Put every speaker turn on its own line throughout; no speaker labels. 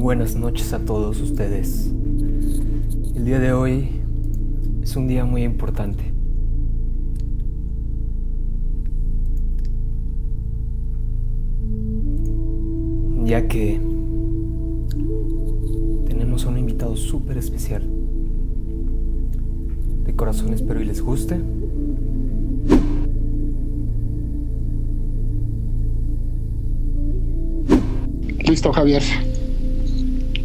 Buenas noches a todos ustedes. El día de hoy es un día muy importante. Ya que tenemos a un invitado súper especial. De corazón espero y les guste.
Listo, Javier.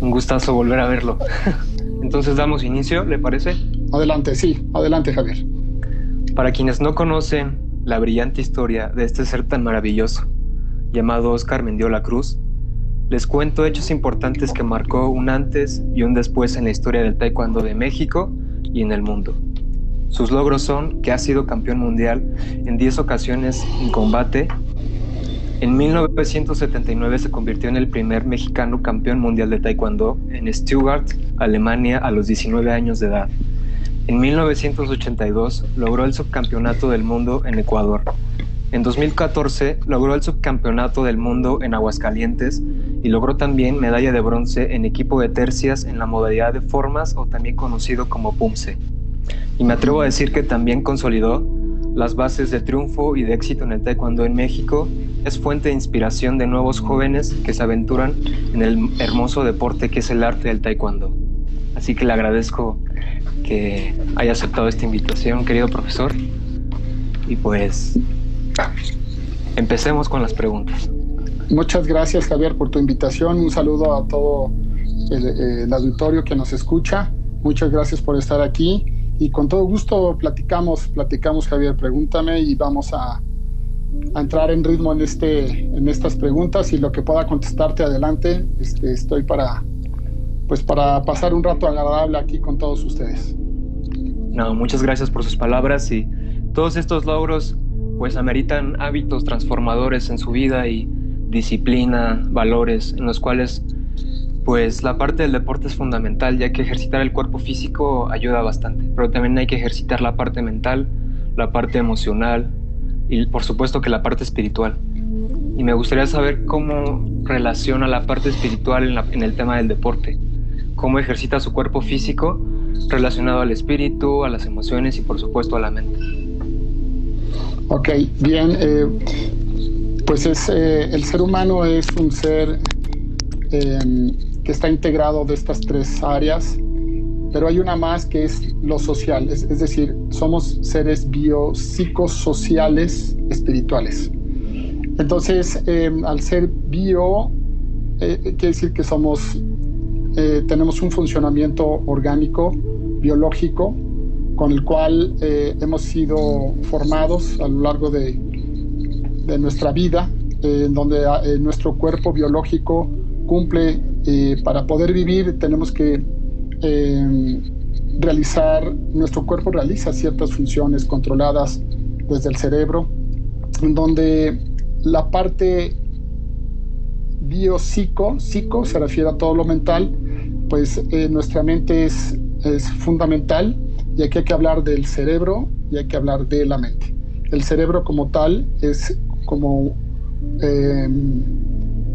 Un gustazo volver a verlo. Entonces damos inicio, ¿le parece?
Adelante, sí, adelante, Javier.
Para quienes no conocen la brillante historia de este ser tan maravilloso, llamado Óscar Mendiola Cruz, les cuento hechos importantes que marcó un antes y un después en la historia del taekwondo de México y en el mundo. Sus logros son que ha sido campeón mundial en 10 ocasiones en combate. En 1979 se convirtió en el primer mexicano campeón mundial de taekwondo en Stuttgart, Alemania, a los 19 años de edad. En 1982 logró el subcampeonato del mundo en Ecuador. En 2014 logró el subcampeonato del mundo en Aguascalientes y logró también medalla de bronce en equipo de tercias en la modalidad de formas, o también conocido como Pumse. Y me atrevo a decir que también consolidó las bases de triunfo y de éxito en el taekwondo en México. Es fuente de inspiración de nuevos jóvenes que se aventuran en el hermoso deporte que es el arte del taekwondo. Así que le agradezco que haya aceptado esta invitación, querido profesor. Y pues, empecemos con las preguntas.
Muchas gracias, Javier, por tu invitación. Un saludo a todo el auditorio que nos escucha. Muchas gracias por estar aquí. Y con todo gusto platicamos, Javier. Pregúntame y vamos a entrar en ritmo en estas preguntas, y lo que pueda contestarte, adelante. Estoy para pasar un rato agradable aquí con todos ustedes.
No, muchas gracias por sus palabras, y todos estos logros pues ameritan hábitos transformadores en su vida y disciplina, valores en los cuales pues la parte del deporte es fundamental, ya que ejercitar el cuerpo físico ayuda bastante, pero también hay que ejercitar la parte mental, la parte emocional y por supuesto que la parte espiritual. Y me gustaría saber cómo relaciona la parte espiritual en el tema del deporte, cómo ejercita su cuerpo físico relacionado al espíritu, a las emociones y por supuesto a la mente.
Ok, bien, pues el ser humano es un ser que está integrado de estas tres áreas, pero hay una más que es lo social, es decir, somos seres biopsicosociales espirituales. Entonces, al ser bio, quiere decir que tenemos un funcionamiento orgánico, biológico, con el cual hemos sido formados a lo largo de nuestra vida, en donde nuestro cuerpo biológico cumple, para poder vivir tenemos que nuestro cuerpo realiza ciertas funciones controladas desde el cerebro, en donde la parte psico se refiere a todo lo mental, pues nuestra mente es fundamental, y aquí hay que hablar del cerebro y hay que hablar de la mente. El cerebro como tal es como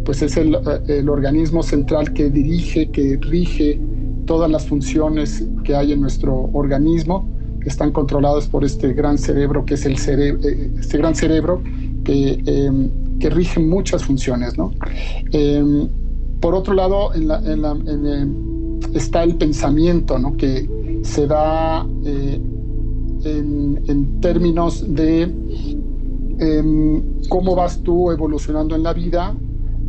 pues es el organismo central que dirige, que rige todas las funciones que hay en nuestro organismo. Están controladas por este gran cerebro, que es este gran cerebro que rige muchas funciones, ¿no? Por otro lado, está el pensamiento, ¿no? Que se da en términos de cómo vas tú evolucionando en la vida,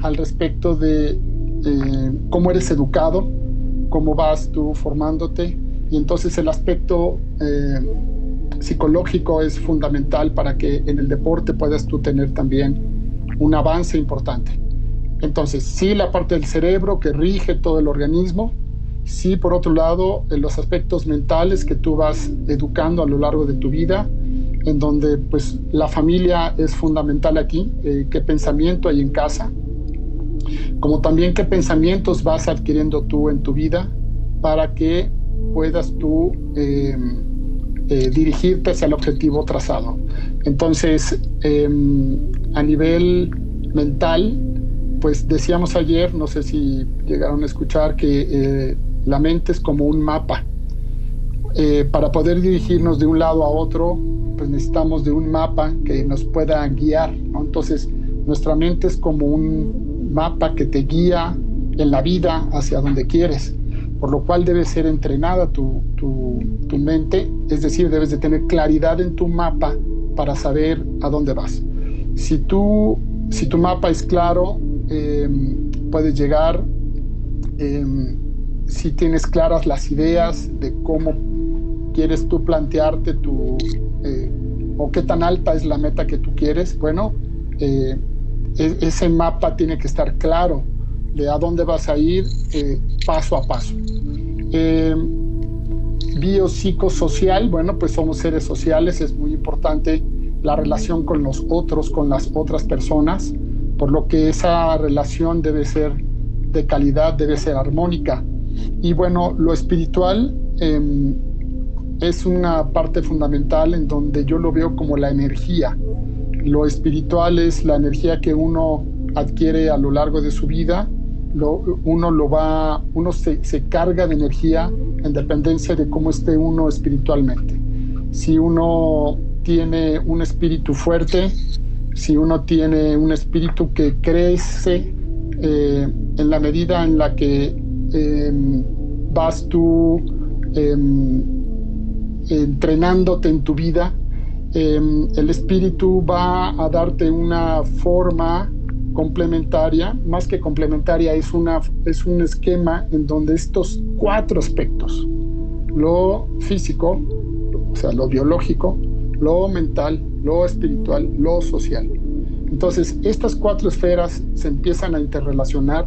al respecto de cómo eres educado, cómo vas tú formándote, y entonces el aspecto psicológico es fundamental para que en el deporte puedas tú tener también un avance importante. Entonces, sí, la parte del cerebro que rige todo el organismo, sí, por otro lado, en los aspectos mentales que tú vas educando a lo largo de tu vida, en donde pues la familia es fundamental aquí, qué pensamiento hay en casa, como también qué pensamientos vas adquiriendo tú en tu vida para que puedas tú dirigirte hacia el objetivo trazado. Entonces, a nivel mental, pues decíamos ayer, no sé si llegaron a escuchar, que la mente es como un mapa. Para poder dirigirnos de un lado a otro, pues necesitamos de un mapa que nos pueda guiar, ¿no? Entonces, nuestra mente es como un mapa que te guía en la vida hacia donde quieres, por lo cual debe ser entrenada tu mente, es decir, debes de tener claridad en tu mapa para saber a dónde vas. Si tu mapa es claro, puedes llegar, si tienes claras las ideas de cómo quieres tú plantearte o qué tan alta es la meta que tú quieres, bueno, ese mapa tiene que estar claro de a dónde vas a ir paso a paso. Biopsicosocial, bueno, pues somos seres sociales, es muy importante la relación con los otros, con las otras personas, por lo que esa relación debe ser de calidad, debe ser armónica. Y bueno, lo espiritual es una parte fundamental en donde yo lo veo como la energía. Lo espiritual es la energía que uno adquiere a lo largo de su vida. Uno se carga de energía en dependencia de cómo esté uno espiritualmente. Si uno tiene un espíritu fuerte, si uno tiene un espíritu que crece en la medida en la que vas tú entrenándote en tu vida, el espíritu va a darte una forma complementaria, más que complementaria, es un esquema en donde estos 4 aspectos, lo físico, o sea, lo biológico, lo mental, lo espiritual, lo social. Entonces, estas 4 esferas se empiezan a interrelacionar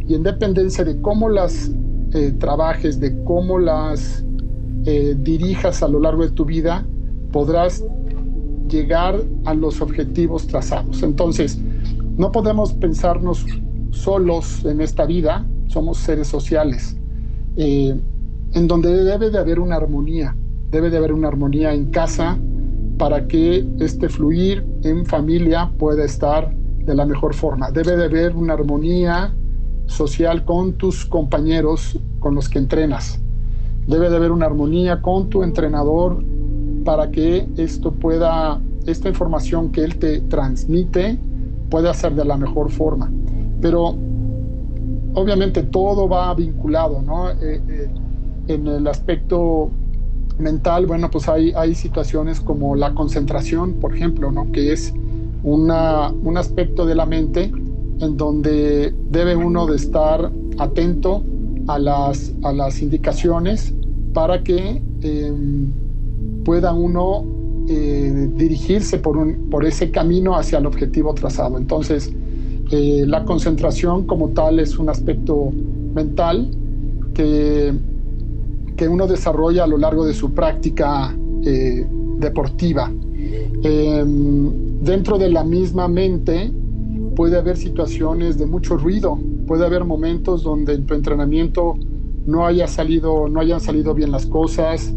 y en dependencia de cómo las trabajes, de cómo las dirijas a lo largo de tu vida, podrás llegar a los objetivos trazados. Entonces, no podemos pensarnos solos en esta vida, somos seres sociales, en donde debe de haber una armonía en casa para que este fluir en familia pueda estar de la mejor forma. Debe de haber una armonía social con tus compañeros con los que entrenas. Debe de haber una armonía con tu entrenador para que esta información que él te transmite pueda ser de la mejor forma. Pero obviamente todo va vinculado, ¿no? En el aspecto mental, bueno, pues hay situaciones como la concentración, por ejemplo, ¿no? Que es un aspecto de la mente en donde debe uno de estar atento a las indicaciones para que pueda uno dirigirse por ese camino hacia el objetivo trazado. Entonces, la concentración como tal es un aspecto mental que uno desarrolla a lo largo de su práctica deportiva. Dentro de la misma mente puede haber situaciones de mucho ruido, puede haber momentos donde en tu entrenamiento no hayan salido bien las cosas,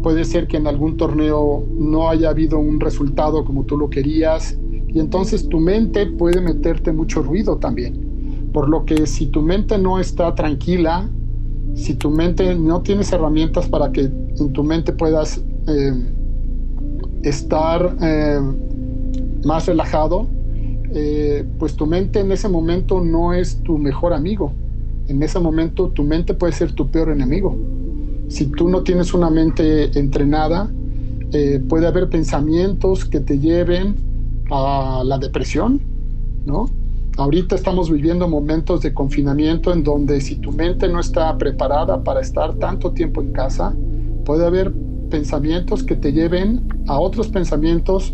puede ser que en algún torneo no haya habido un resultado como tú lo querías, y entonces tu mente puede meterte mucho ruido también. Por lo que si tu mente no está tranquila, si tu mente no tienes herramientas para que en tu mente puedas estar más relajado, pues tu mente en ese momento no es tu mejor amigo. En ese momento tu mente puede ser tu peor enemigo. Si tú no tienes una mente entrenada, puede haber pensamientos que te lleven a la depresión, ¿no? Ahorita estamos viviendo momentos de confinamiento en donde si tu mente no está preparada para estar tanto tiempo en casa, puede haber pensamientos que te lleven a otros pensamientos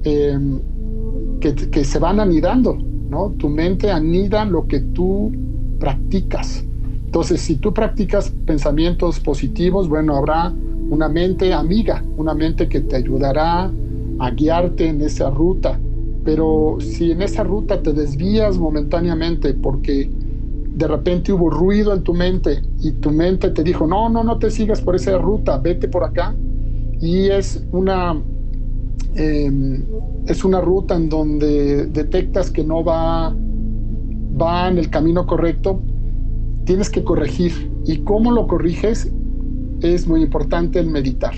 que se van anidando, ¿no? Tu mente anida lo que tú practicas. Entonces, si tú practicas pensamientos positivos, bueno, habrá una mente amiga, una mente que te ayudará a guiarte en esa ruta. Pero si en esa ruta te desvías momentáneamente porque de repente hubo ruido en tu mente y tu mente te dijo, no te sigas por esa ruta, vete por acá, y es una ruta en donde detectas que no va va en el camino correcto, tienes que corregir. ¿Y cómo lo corriges? Es muy importante el meditar.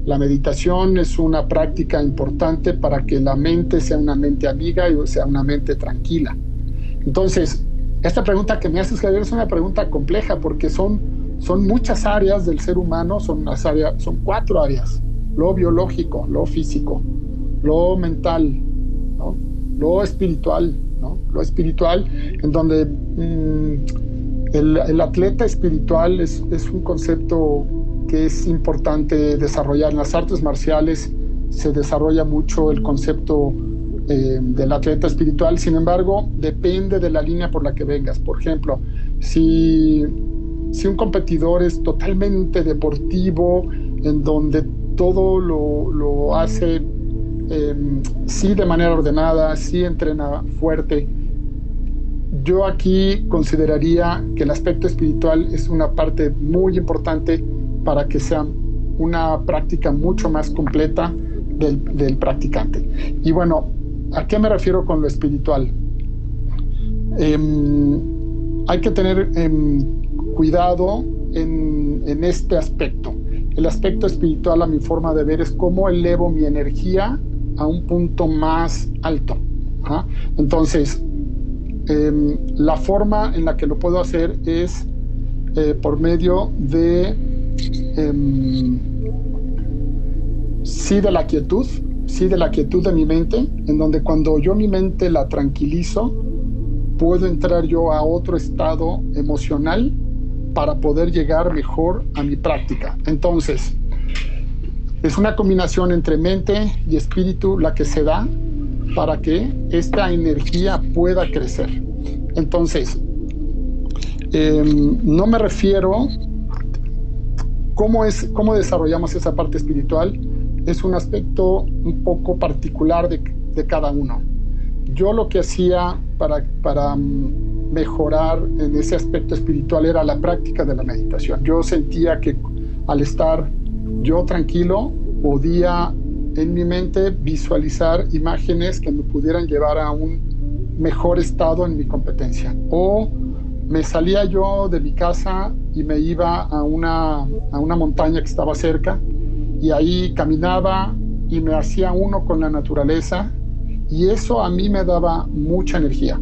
La meditación es una práctica importante para que la mente sea una mente amiga y sea una mente tranquila. Entonces, esta pregunta que me haces, Javier, es una pregunta compleja porque son muchas áreas del ser humano, son 4 áreas: lo biológico, lo físico, lo mental, ¿no? Lo espiritual, ¿no? Lo espiritual, en donde el atleta espiritual es un concepto que es importante desarrollar. En las artes marciales se desarrolla mucho el concepto del atleta espiritual. Sin embargo, depende de la línea por la que vengas. Por ejemplo, si un competidor es totalmente deportivo, en donde todo lo hace sí de manera ordenada, sí entrena fuerte, yo aquí consideraría que el aspecto espiritual es una parte muy importante para que sea una práctica mucho más completa del practicante. Y bueno, ¿a qué me refiero con lo espiritual? Hay que tener cuidado en este aspecto. El aspecto espiritual, a mi forma de ver, es cómo elevo mi energía a un punto más alto. ¿Ah? Entonces, la forma en la que lo puedo hacer es por medio de sí de la quietud de mi mente, en donde cuando yo mi mente la tranquilizo, puedo entrar yo a otro estado emocional para poder llegar mejor a mi práctica. Entonces, es una combinación entre mente y espíritu la que se da para que esta energía pueda crecer. Entonces, no me refiero cómo desarrollamos esa parte espiritual. Es un aspecto un poco particular de cada uno. Yo lo que hacía para mejorar en ese aspecto espiritual era la práctica de la meditación. Yo sentía que al estar yo tranquilo, podía en mi mente visualizar imágenes que me pudieran llevar a un mejor estado en mi competencia. O me salía yo de mi casa y me iba a una montaña que estaba cerca, y ahí caminaba y me hacía uno con la naturaleza, y eso a mí me daba mucha energía.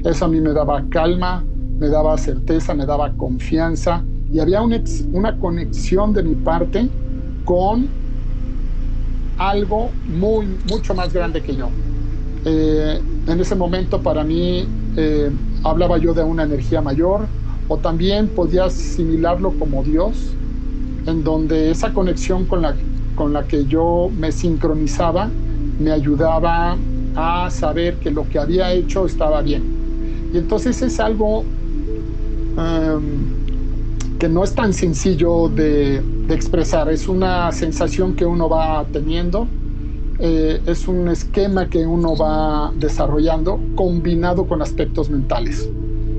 Eso a mí me daba calma, me daba certeza, me daba confianza, y había una conexión de mi parte con algo mucho más grande que yo. En ese momento para mí hablaba yo de una energía mayor, o también podía asimilarlo como Dios, en donde esa conexión con la que yo me sincronizaba me ayudaba a saber que lo que había hecho estaba bien. Y entonces es algo que no es tan sencillo de expresar. Es una sensación que uno va teniendo, es un esquema que uno va desarrollando combinado con aspectos mentales.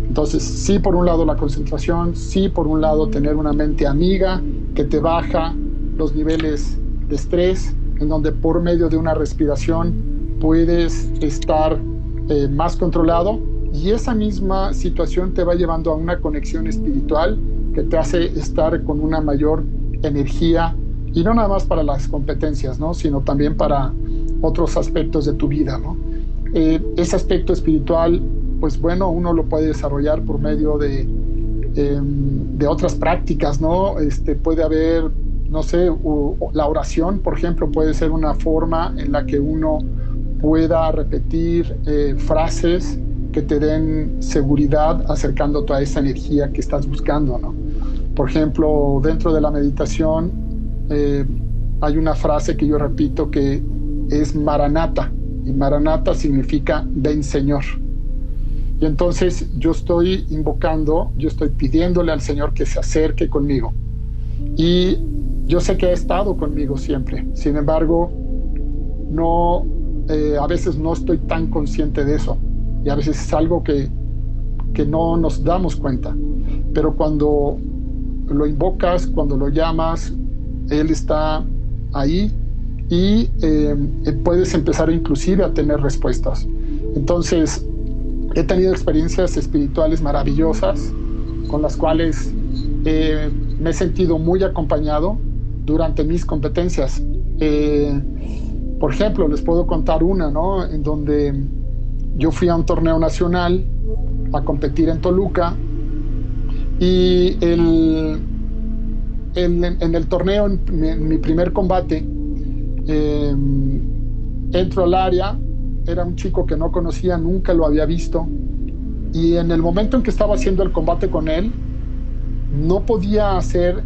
Entonces, sí, por un lado la concentración, sí, por un lado tener una mente amiga que te baja los niveles de estrés, en donde por medio de una respiración puedes estar más controlado, y esa misma situación te va llevando a una conexión espiritual que te hace estar con una mayor energía, y no nada más para las competencias, ¿no?, sino también para otros aspectos de tu vida, ¿no? Ese aspecto espiritual, pues bueno, uno lo puede desarrollar por medio de otras prácticas, ¿no? Puede haber, no sé, la oración, por ejemplo, puede ser una forma en la que uno pueda repetir frases que te den seguridad, acercándote a esa energía que estás buscando, ¿no? Por ejemplo, dentro de la meditación hay una frase que yo repito que es Maranatha, y Maranatha significa ven Señor. Y entonces yo estoy invocando, yo estoy pidiéndole al Señor que se acerque conmigo. Y yo sé que ha estado conmigo siempre. Sin embargo, no, a veces no estoy tan consciente de eso. Y a veces es algo que no nos damos cuenta. Pero cuando lo invocas, cuando lo llamas, Él está ahí, y puedes empezar inclusive a tener respuestas. Entonces, he tenido experiencias espirituales maravillosas con las cuales me he sentido muy acompañado durante mis competencias. Por ejemplo, les puedo contar una, ¿no? En donde yo fui a un torneo nacional a competir en Toluca y en el torneo, en mi primer combate, entro al área, era un chico que no conocía, nunca lo había visto, y en el momento en que estaba haciendo el combate con él, no podía hacer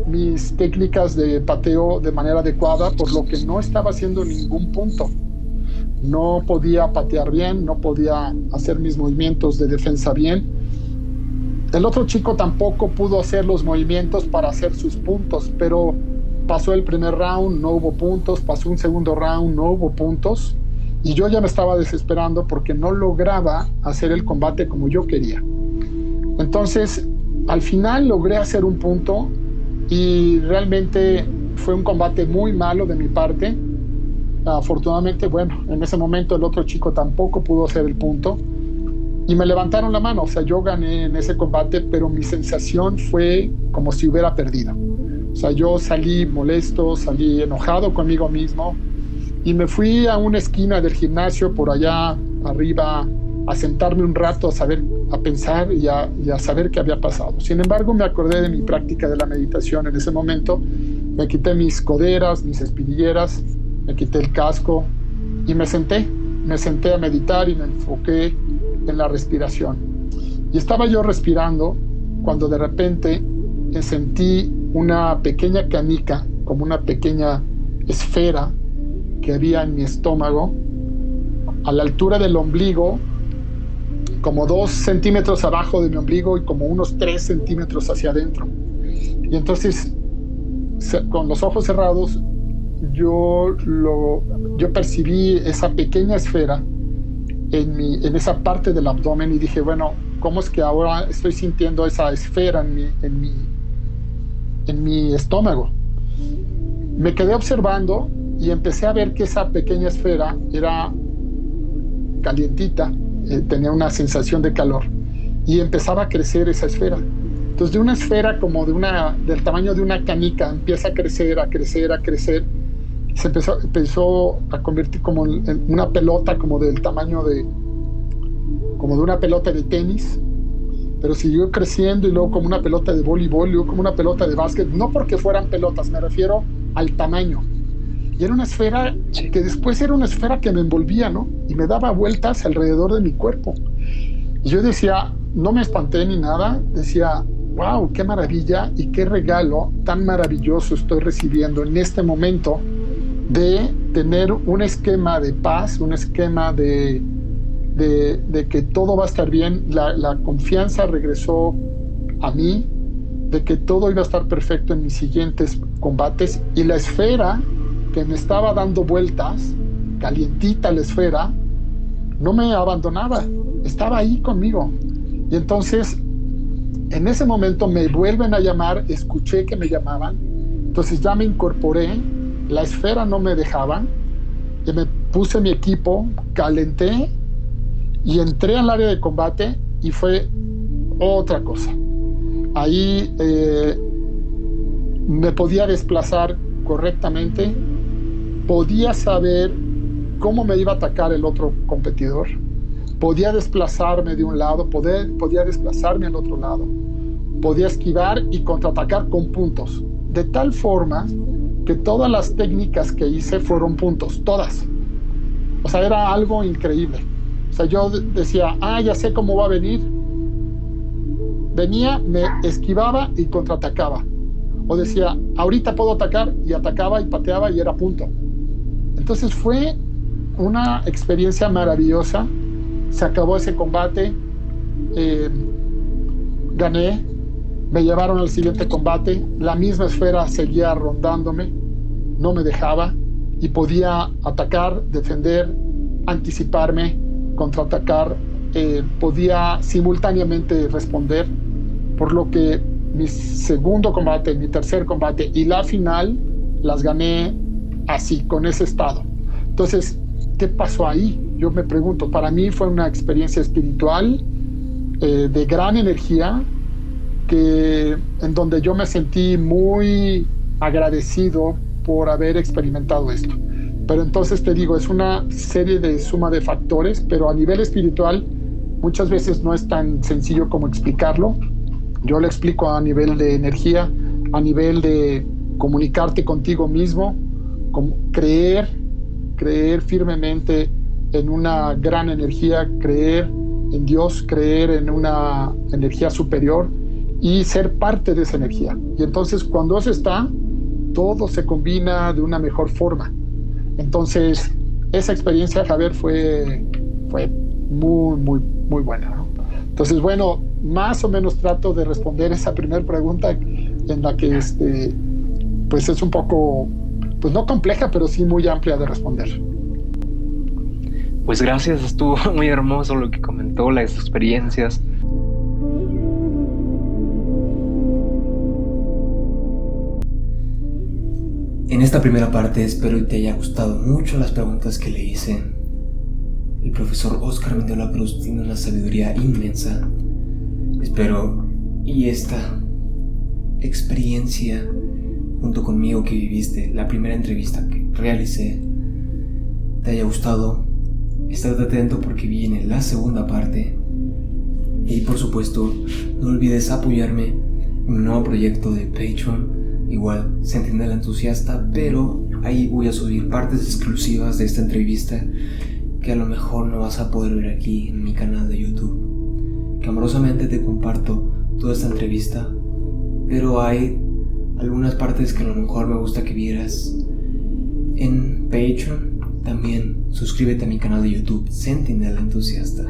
mis técnicas de pateo de manera adecuada, por lo que no estaba haciendo ningún punto. No podía patear bien, no podía hacer mis movimientos de defensa bien. El otro chico tampoco pudo hacer los movimientos para hacer sus puntos, pero pasó el primer round, no hubo puntos, pasó un segundo round, no hubo puntos, y yo ya me estaba desesperando porque no lograba hacer el combate como yo quería. Entonces, al final logré hacer un punto y realmente fue un combate muy malo de mi parte. Afortunadamente, bueno, en ese momento el otro chico tampoco pudo hacer el punto y me levantaron la mano. O sea, yo gané en ese combate, pero mi sensación fue como si hubiera perdido. O sea, yo salí molesto, salí enojado conmigo mismo y me fui a una esquina del gimnasio por allá arriba a sentarme un rato, a pensar y a saber qué había pasado. Sin embargo, me acordé de mi práctica de la meditación en ese momento. Me quité mis coderas, mis espinilleras, me quité el casco y me senté a meditar y me enfoqué en la respiración. Y estaba yo respirando cuando de repente sentí una pequeña canica, como una pequeña esfera que había en mi estómago, a la altura del ombligo, como 2 centímetros abajo de mi ombligo y como unos 3 centímetros hacia adentro. Y entonces, con los ojos cerrados, yo percibí esa pequeña esfera en esa parte del abdomen y dije, bueno, ¿cómo es que ahora estoy sintiendo esa esfera en mi estómago? Me quedé observando y empecé a ver que esa pequeña esfera era calientita, tenía una sensación de calor y empezaba a crecer esa esfera. Entonces, de una esfera como del tamaño de una canica, empieza a crecer, a crecer, a crecer. Se empezó a convertir como en una pelota, como del tamaño como de una pelota de tenis, pero siguió creciendo y luego como una pelota de voleibol, y luego como una pelota de básquet, no porque fueran pelotas, me refiero al tamaño. Y era una esfera que después era una esfera que me envolvía, ¿no? Y me daba vueltas alrededor de mi cuerpo. Y yo decía, no me espanté ni nada, decía, wow, qué maravilla y qué regalo tan maravilloso estoy recibiendo en este momento de tener un esquema de paz, un esquema de que todo va a estar bien. La confianza regresó a mí, de que todo iba a estar perfecto en mis siguientes combates, y la esfera que me estaba dando vueltas, calientita la esfera, no me abandonaba, estaba ahí conmigo. Y entonces, en ese momento me vuelven a llamar, escuché que me llamaban, entonces ya me incorporé, la esfera no me dejaba, y me puse mi equipo, calenté y entré al área de combate y fue otra cosa. Ahí me podía desplazar correctamente, podía saber cómo me iba a atacar el otro competidor, podía desplazarme de un lado, podía desplazarme al otro lado, podía esquivar y contraatacar con puntos, de tal forma que todas las técnicas que hice fueron puntos, todas. O sea, era algo increíble. O sea, yo decía, ya sé cómo va a venir. Venía, me esquivaba y contraatacaba. O decía, ahorita puedo atacar, y atacaba y pateaba y era punto. Entonces fue una experiencia maravillosa. Se acabó ese combate, gané, me llevaron al siguiente combate, la misma esfera seguía rondándome, no me dejaba, y podía atacar, defender, anticiparme, contraatacar, podía simultáneamente responder, por lo que mi segundo combate, mi tercer combate y la final las gané así, con ese estado. Entonces, ¿qué pasó ahí? yo me pregunto, para mí fue una experiencia espiritual de gran energía, en donde yo me sentí muy agradecido por haber experimentado esto. Pero entonces te digo, es una serie de suma de factores, pero a nivel espiritual muchas veces no es tan sencillo como explicarlo. Yo lo explico a nivel de energía, a nivel de comunicarte contigo mismo, como creer firmemente en una gran energía, creer en Dios, creer en una energía superior y ser parte de esa energía. Y entonces cuando eso está, todo se combina de una mejor forma. Entonces esa experiencia, Javier, fue muy, muy, muy buena, ¿no? Entonces, bueno, más o menos trato de responder esa primera pregunta en la que pues es un poco, pues no compleja, pero sí muy amplia de responder.
Pues gracias, estuvo muy hermoso lo que comentó, las experiencias. En esta primera parte espero que te haya gustado mucho las preguntas que le hice. El profesor Óscar Mendiola Cruz tiene una sabiduría inmensa. Espero y esta experiencia junto conmigo que viviste, la primera entrevista que realicé, te haya gustado. Estate atento porque viene la segunda parte. Y por supuesto, no olvides apoyarme en un nuevo proyecto de Patreon. Igual, Centinela Entusiasta, pero ahí voy a subir partes exclusivas de esta entrevista que a lo mejor no vas a poder ver aquí en mi canal de YouTube. Que amorosamente te comparto toda esta entrevista, pero hay algunas partes que a lo mejor me gusta que vieras en Patreon. También suscríbete a mi canal de YouTube, Centinela Entusiasta.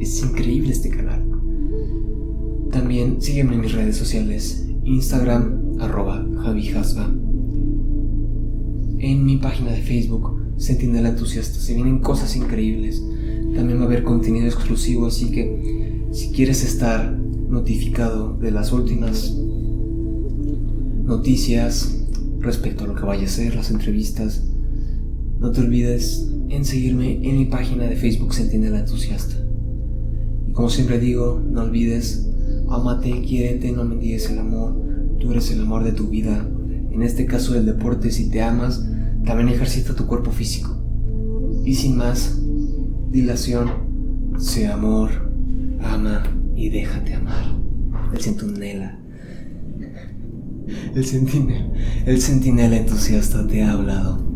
Es increíble este canal. También sígueme en mis redes sociales, Instagram, @JaviHasba. En mi página de Facebook, Centinela Entusiasta, se vienen cosas increíbles. También va a haber contenido exclusivo, así que si quieres estar notificado de las últimas noticias respecto a lo que vaya a ser, las entrevistas, no te olvides en seguirme en mi página de Facebook, Centinela Entusiasta. Y como siempre digo, no olvides, ámate, quiérete, no mendigues el amor. Tú eres el amor de tu vida. En este caso del deporte, si te amas, también ejercita tu cuerpo físico. Y sin más dilación, sé amor, ama y déjate amar. El centinela entusiasta te ha hablado.